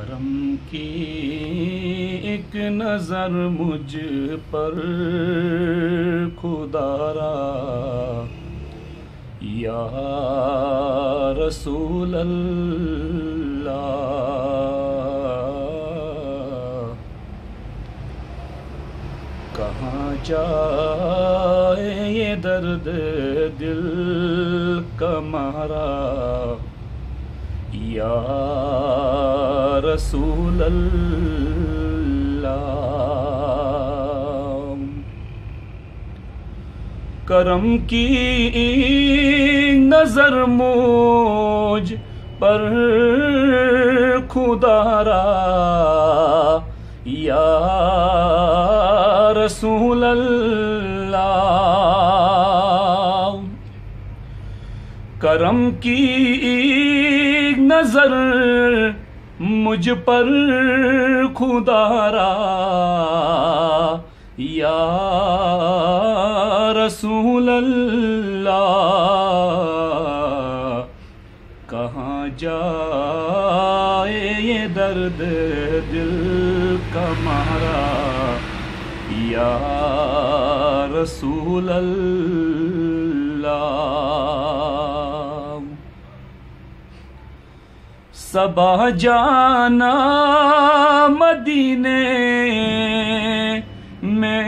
करम की एक नजर मुझ पर खुदारा, या रसूल अल्लाह। कहाँ जाए ये दर्द दिल का मारा, या रसूल अल्लाह। करम की नजर मुझ पर खुदारा, या रसूल अल्लाह। करम की नजर मुझ पर खुदारा, या रसूल अल्लाह। कहाँ जाए ये दर्द दिल का मारा, या रसूल अल्लाह। सबा जाना मदीने में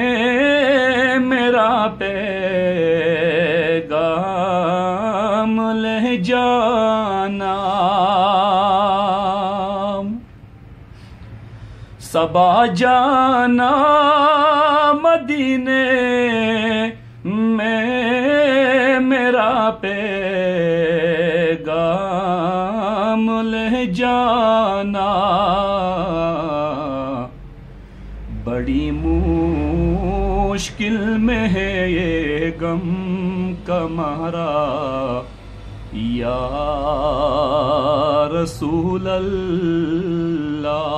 मेरा पैगाम ले जाना। सबा जाना मदीने में मेरा पैगाम ले जाना। बड़ी मुश्किल में है ये गम का मारा, या रसूल अल्लाह।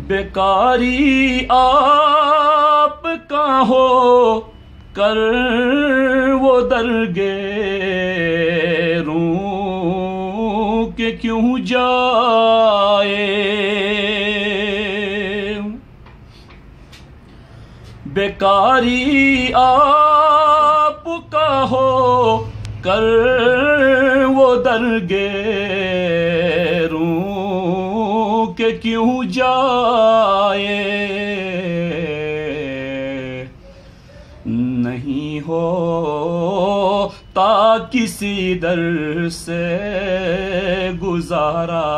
बेकारी आपका हो कर वो दरगे रूं के क्यों जाए। बेकारी आपका हो कर वो दरगे रूं के क्यों जाए। नहीं हो ता किसी दर से गुजारा,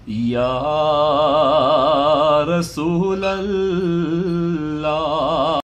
या रसूल अल्लाह।